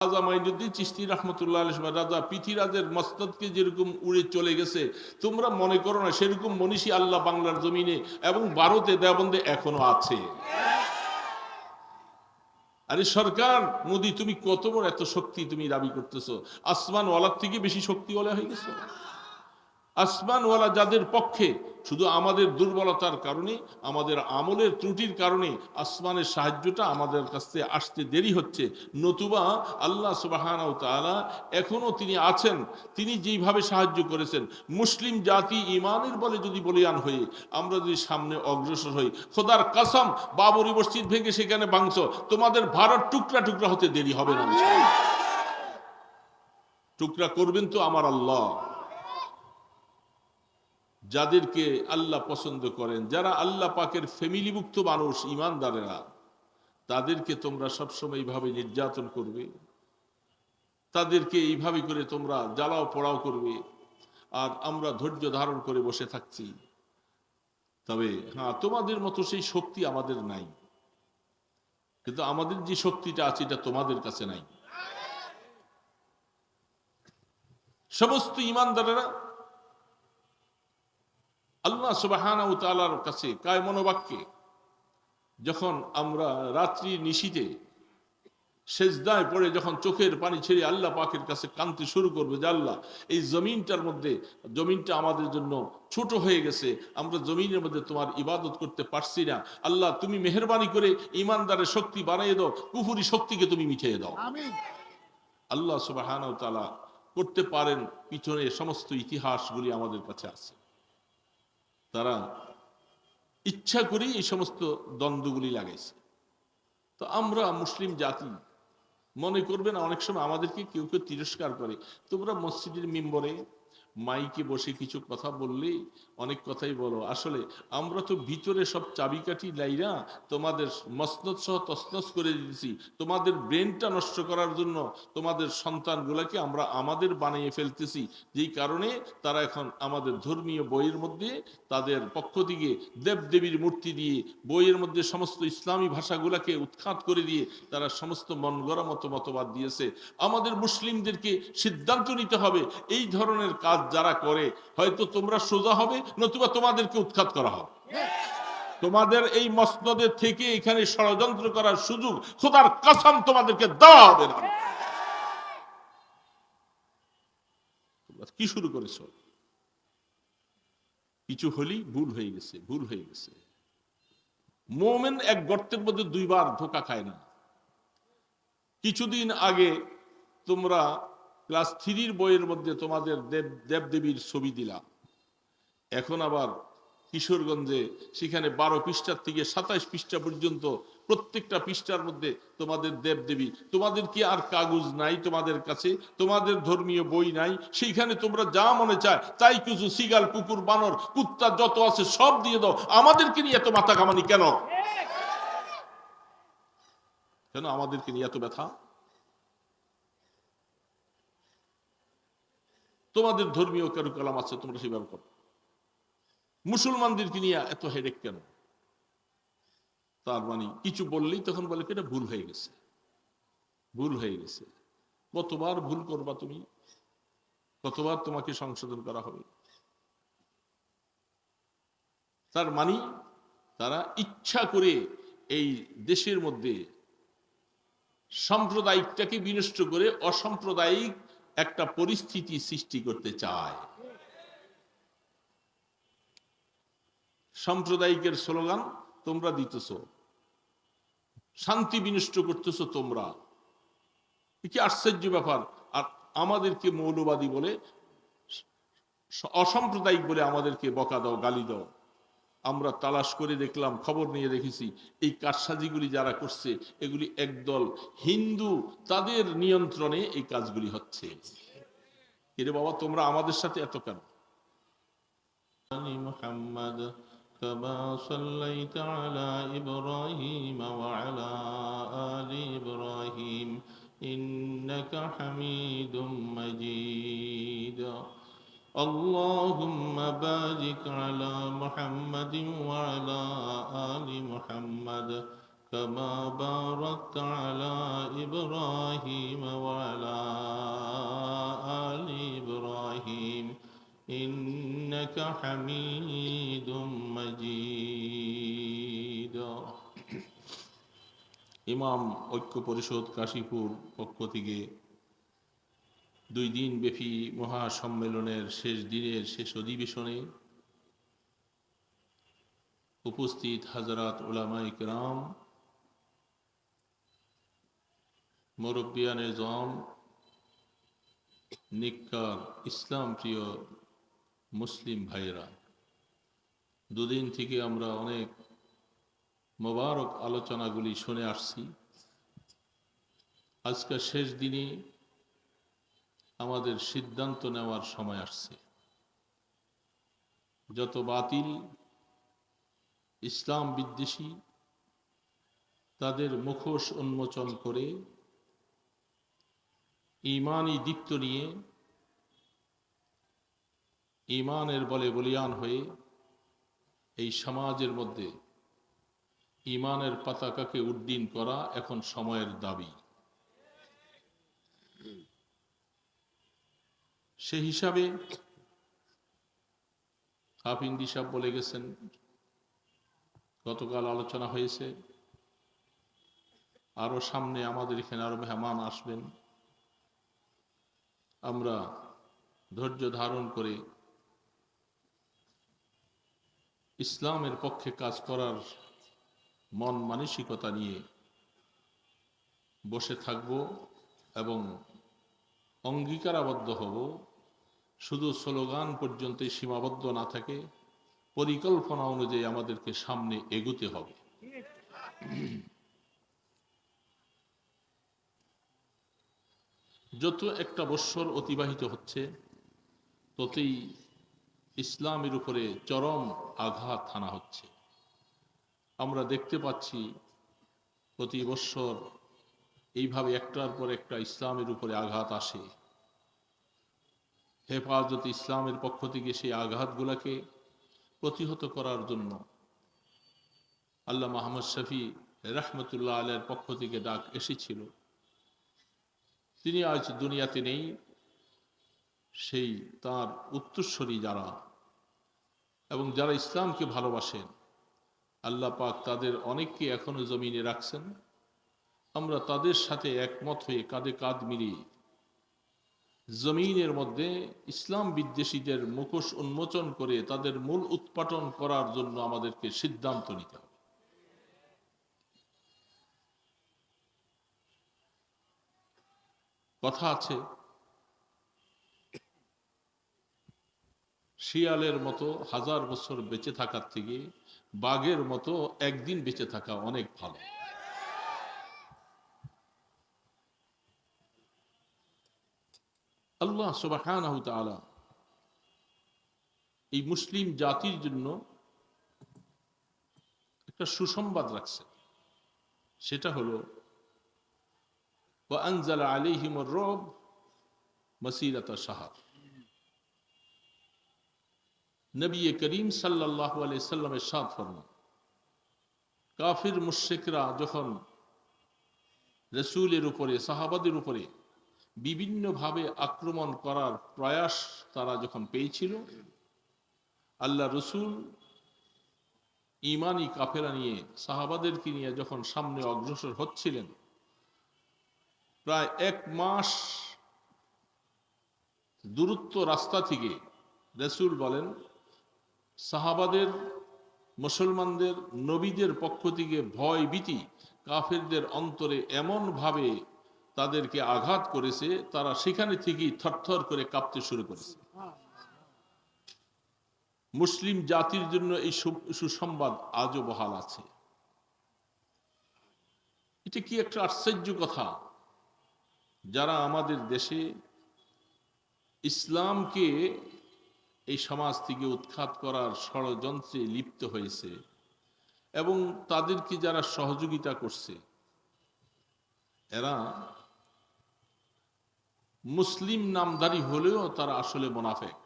রাজা মাইনুদ্দিন চিশতি রহমতুল্লাহ আলাইহি রাজা পৃথিবীরাজের মসনদকে যেরকম উড়ে চলে গেছে, তোমরা মনে করো না সেরকম মনীষী আল্লাহ বাংলার জমিনে এবং ভারতে দেওবন্দে এখনো আছে। আরে সরকার মোদি, তুমি কত বড় এত শক্তি তুমি দাবি করতেছো? আসমান ওয়ালার থেকে বেশি শক্তিওয়ালা হয়ে গেছো। আসমানওয়ালা যাদের পক্ষে, শুধু আমাদের দুর্বলতার কারণে, আমাদের আমলের ত্রুটির কারণে আসমানের সাহায্যটা আমাদের কাছে আসতে দেরি হচ্ছে। নতুবা আল্লাহ সুবহানাহু ওয়া তাআলা এখনো তিনি আছেন। তিনি যেইভাবে সাহায্য করেছেন, মুসলিম জাতি ইমানের বলে যদি বলিয়ান হয়ে আমরা যদি সামনে অগ্রসর হই, খোদার কসম, বাবরি মসজিদ ভেঙে সেখানে ভাঙছো, তোমাদের ভারত টুকরা টুকরা হতে দেরি হবে না। টুকরা করবেন তো আমার আল্লাহ। যাদেরকে আল্লাহ পছন্দ করেন, যারা আল্লাহ পাকের ফ্যামিলিভুক্ত মানুষ, ইমানদারেরা, তাদেরকে তোমরা সবসময় এইভাবে নির্যাতন করবে, তাদেরকে এইভাবে করে তোমরা জ্বালাও পোড়াও করবে, আর আমরা ধৈর্য ধারণ করে বসে থাকছি। তবে হ্যাঁ, তোমাদের মতো সেই শক্তি আমাদের নাই, কিন্তু আমাদের যে শক্তিটা আছে এটা তোমাদের কাছে নাই। সমস্ত ইমানদারেরা আল্লাহ সুবহানাহু ওয়া তাআলার কাছে কায় মনোবাক্যে, যখন আমরা রাত্রি নিশীথে সেজদায় পড়ে যখন চোখের পানি ছেড়ে আল্লাহ পাকের কাছে কাঁদতে শুরু করবে যে আল্লাহ, এই জমিনটার মধ্যে, জমিনটা আমাদের জন্য ছোট হয়ে গেছে, আমরা জমিনের মধ্যে তোমার ইবাদত করতে পারছি না, আল্লাহ তুমি মেহেরবানি করে ইমানদারের শক্তি বাড়াইয়ে দাও, কুফরি শক্তিকে তুমি মিটিয়ে দাও। আল্লাহ সুবহানাহু ওয়া তাআলা করতে পারেন, পিছনে সমস্ত ইতিহাসগুলি আমাদের কাছে আছে। তারা ইচ্ছা করে এই সমস্ত দ্বন্দ্বগুলি লাগাইছে। তো আমরা মুসলিম জাতি, মনে করবে না অনেক সময় আমাদেরকে কেউ কেউ তিরস্কার করে, তোমরা মসজিদের মিম্বরে মাইকে বসে কিছু কথা বললে অনেক কথাই বলো, আসলে আমরা তো ভিতরে সব চাবিকাঠি লাইরা তোমাদের মসনদ সহ তসনস করে দিয়েছি, তোমাদের ব্রেনটা নষ্ট করার জন্য তোমাদের সন্তানগুলোকে আমরা আমাদের বানিয়ে ফেলতেছি, যেই কারণে তারা এখন আমাদের ধর্মীয় বইয়ের মধ্যে তাদের পক্ষ থেকে দেবদেবীর মূর্তি দিয়ে, বইয়ের মধ্যে সমস্ত ইসলামী ভাষাগুলোকে উৎখাত করে দিয়ে তারা সমস্ত মন গড়া মতবাদ দিয়েছে। আমাদের মুসলিমদেরকে সিদ্ধান্ত নিতে হবে, এই ধরনের কাজ যারা করে হয়তো তোমরা সোজা হবে, নতুবা তোমাদেরকে উৎখাত করা হবে। তোমাদের এই মসনদের থেকে এখানে ষড়যন্ত্র করার সুযোগ খোদার কসম তোমাদেরকে দেওয়া হবে না। কি শুরু করেছো? কিছু হলেই ভুল হয়ে গেছে, ভুল হয়ে গেছে। মোমেন এক গর্তের মধ্যে দুইবার ধোঁকা খায় না। কিছুদিন আগে তোমরা ক্লাস 3 বইয়ের মধ্যে তোমাদের দেবদেবীর ছবি দিলাম, এখন আবার কিশোরগঞ্জে সেখানে 12 পৃষ্ঠার থেকে 27 পৃষ্ঠা পর্যন্ত প্রত্যেকটা পৃষ্ঠার মধ্যে তোমাদের দেবদেবী। তোমাদের কি আর কাগজ নাই তোমাদের কাছে? তোমাদের ধর্মীয় বই নাই? সেইখানে তোমরা যা মনে চায় তাই কিছু সিগাল, কুকুর, বানর, কুত্তা যত আছে সব দিয়ে দাও, আমাদেরকে নিয়ে এত মাথা কামানি কেন? কেন আমাদেরকে নিয়ে এত ব্যথা? তোমাদের ধর্মীয় কারুকালাম আছে, তোমরা সেভাবে করো। মুসলমানদেরকে নিয়ে এত হেডেক কেন? তার মানে কিছু বললেই তখন বলে এটা ভুল হয়ে গেছে, ভুল হয়ে গেছে। কতবার ভুল করবা তুমি? কতবার তোমাকে সংশোধন করা হবে? তার মানে তারা ইচ্ছা করে এই দেশের মধ্যে সাম্প্রদায়িকটাকে বিনষ্ট করে অসাম্প্রদায়িক একটা পরিস্থিতি সৃষ্টি করতে চায়। সাম্প্রদায়িকের স্লোগান তোমরা দিতেছো, শান্তি বিনষ্ট করতেছো তোমরা। কি আশ্চর্য ব্যাপার! আর আমাদেরকে মৌলবাদী বলে, অসাম্প্রদায়িক বলে আমাদেরকে বকা দাও, গালি দাও। আমরা তালাশ করে দেখলাম, খবর নিয়ে দেখেছি, এই কারসাজিগুলি যারা করছে এগুলি একদল হিন্দু, তাদের নিয়ন্ত্রণে এই কাজগুলি হচ্ছে। কিরে বাবা, তোমরা আমাদের সাথে এত কেন? মুহাম্মদ كما صليت على إبراهيم وعلى آل إبراهيم إنك حميد مجيد اللهم بارك على محمد وعلى آل محمد كما باركت على إبراهيم وعلى آل إبراهيم إنك حميد مجيد। ইমাম ঐক্য পরিষদ কাশীপুর পক্ষ থেকে 2 দিন ব্যাপী মহাসম্মেলনের শেষ দিনের শেষ অধিবেশনে উপস্থিত হাজরাত উলামায়ে কেরাম, মুরব্বিয়ানে জম, নিকার ইসলাম প্রিয় মুসলিম ভাইয়েরা, 2 দিন থেকে আমরা অনেক মোবারক আলোচনাগুলি শুনে আসছি। আজকে শেষ দিনে আমাদের সিদ্ধান্ত নেওয়ার সময় আসছে। যত বাতিল ইসলাম বিদ্বেষী তাদের মুখোশ উন্মোচন করে ঈমানি দীপ্ত নিয়ে ঈমানের বলে বলিয়ান হয়ে এই সমাজের মধ্যে ঈমানের পতাকাকে উড্ডীন করা এখন সময়ের দাবি। সে হিসাবে হাফিন্দি সাহেব বলে গেছেন, গতকাল আলোচনা হয়েছে, আরো সামনে আমাদের এখানে আরো মেহমান আসবেন। আমরা ধৈর্য ধারণ করে ইসলামের পক্ষে কাজ করার মন মানসিকতা নিয়ে বসে থাকব এবং অঙ্গীকারাবদ্ধ হব, শুধু স্লোগান পর্যন্তই সীমাবদ্ধ না থাকে, পরিকল্পনা অনুযায়ী আমাদেরকে সামনে এগুতে হবে। যত একটা বৎসর অতিবাহিত হচ্ছে ততই ইসলামের উপরে চরম আঘাত হানা হচ্ছে। আমরা দেখতে পাচ্ছি প্রতি বৎসর এইভাবে একটার পর একটা ইসলামের উপরে আঘাত আসে। হেফাজতে ইসলামের পক্ষ থেকে সেই আঘাতগুলোকে প্রতিহত করার জন্য আল্লামা আহমদ শফি রহমতুল্লাহ আলাইহির পক্ষ থেকে ডাক এসেছিল। তিনি আজ দুনিয়াতে নেই, সেই তার উত্তরসূরি যারা এবং যারা ইসলামকে ভালোবাসেন, আল্লাহ পাক তাদের অনেককে এখনো জমিনে রাখছেন। আমরা তাদের সাথে একমত হয়ে কাঁধে কাঁধ মিলিয়ে জমিনের মধ্যে ইসলাম বিদ্বেষীদের মুখোশ উন্মোচন করে তাদের মূল উৎপাটন করার জন্য আমাদেরকে সিদ্ধান্ত নিতে হবে। কথা আছে, শিয়ালের মতো 1000 বছর বেঁচে থাকার থেকে বাঘের মতো একদিন বেঁচে থাকা অনেক ভালো। আল্লাহ সুবহানাহু ওয়া তাআলা এই মুসলিম জাতির জন্য একটা সুসংবাদ রাখছে, সেটা হলো ওয়া আনজালা আলাইহিমুর রুব মাসিরাতা শাহর। নবী করিম সাল্লাল্লাহু আলাইহি সাল্লাম ইরশাদ ফরমান, কাফির মুশরিকরা যখন রাসূলের উপরে, সাহাবাদের উপরে বিভিন্নভাবে আক্রমণ করার প্রয়াস তারা যখন পেয়েছিল, আল্লাহ রসুল ঈমানি কাফেলা নিয়ে সাহাবাদেরকে নিয়ে যখন সামনে অগ্রসর হচ্ছিলেন, প্রায় 1 মাস দূরত্ব রাস্তা থেকে রসুল বলেন, সাহাবাদের, মুসলমানদের, নবীদের পক্ষ থেকে ভয় ভীতি কাফেরদের অন্তরে এমন ভাবে তাদেরকে আঘাত করেছে, তারা সেখানে থেকেই থরথর করে কাঁপতে শুরু করেছে। মুসলিম জাতির জন্য এই সুসংবাদ আজও বহাল আছে। এটা কি একটা আশ্চর্য কথা! যারা আমাদের দেশে ইসলামকে এই সমাজ থেকে উৎখাত করার ষড়যন্ত্রে লিপ্ত হয়েছে এবং তাদেরকে যারা সহযোগিতা করছে, এরা মুসলিম নামধারী হলেও তারা আসলে মুনাফিক।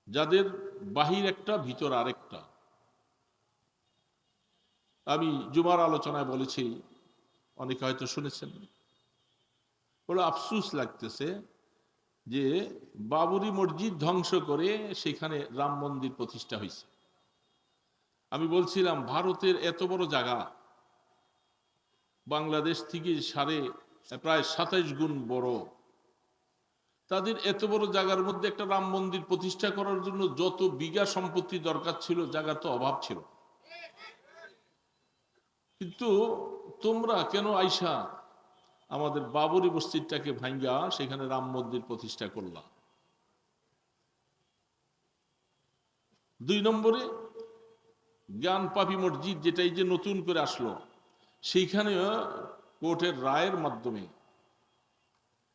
যাদের বাহির একটা ভিতর আরেকটা, আমি জুমার আলোচনায় বলেছি, অনেকে হয়তো শুনেছেন, বড় আফসোস লাগতেছে যে বাবরি মসজিদ ধ্বংস করে সেখানে রাম মন্দির প্রতিষ্ঠা হয়েছে। আমি বলছিলাম ভারতের এত বড় জায়গা, বাংলাদেশ থেকে প্রায় 27 গুণ বড়, তাদের এত বড় জায়গার মধ্যে একটা রাম মন্দির প্রতিষ্ঠা করার জন্য যত বিঘা সম্পত্তি দরকার ছিল, জায়গার তো অভাব ছিল। কিন্তু তোমরা কেন আইসা আমাদের বাবরি মসজিদটাকে ভাঙ্গা সেখানে রাম মন্দির প্রতিষ্ঠা করলা? 2 নম্বরে জ্ঞানপাপী মসজিদ, যেটাই যে নতুন করে আসলো, সেইখানে কোর্টের রায়ের মাধ্যমে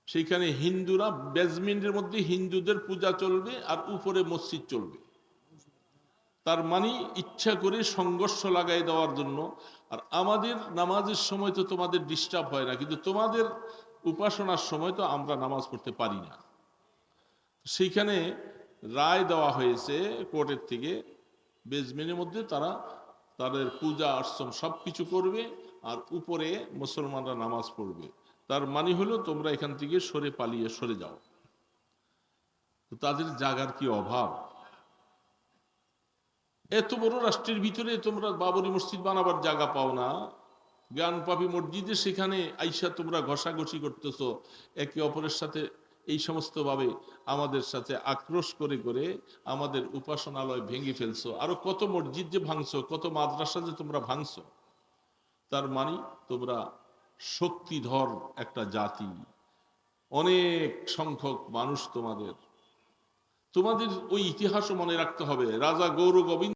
সেইখানে হিন্দুরা, বেজমেন্টের মধ্যে হিন্দুদের পূজা চলবে আর উপরে মসজিদ চলবে। তার মানে ইচ্ছা করে সংঘর্ষ লাগাই দেওয়ার জন্য। আর আমাদের নামাজের সময় তো তোমাদের ডিস্টার্ব হয় না, কিন্তু তোমাদের উপাসনার সময় তো আমরা নামাজ পড়তে পারি না। সেইখানে রায় দেওয়া হয়েছে কোর্টের থেকে, বেজমেন্টের মধ্যে তারা তাদের পূজা অর্চন সব কিছু করবে আর উপরে মুসলমানরা নামাজ পড়বে। তার মানে হলো তোমরা এখান থেকে সরে যাও। তো তাদের জায়গার কি অভাব? এত বড় রাষ্ট্রের ভিতরে তোমরা বাবরি মসজিদ বানাবার জায়গা পাও না। জ্ঞানপাপী মসজিদে সেখানে আইসা তোমরা ঘষাঘষি করতেছো একে অপরের সাথে, এই সমস্ত ভাবে আমাদের সাথে আক্রোশ করে করে আমাদের উপাসনালয় ভেঙে ফেলছো। আরো কত মসজিদ যে ভাঙছো, কত মাদ্রাসা যে তোমরা ভাঙছো। তার মানে তোমরা শক্তিধর একটা জাতি, অনেক সংখ্যক মানুষ তোমাদের ওই ইতিহাসও মনে রাখতে হবে। রাজা গৌর গোবিন্দ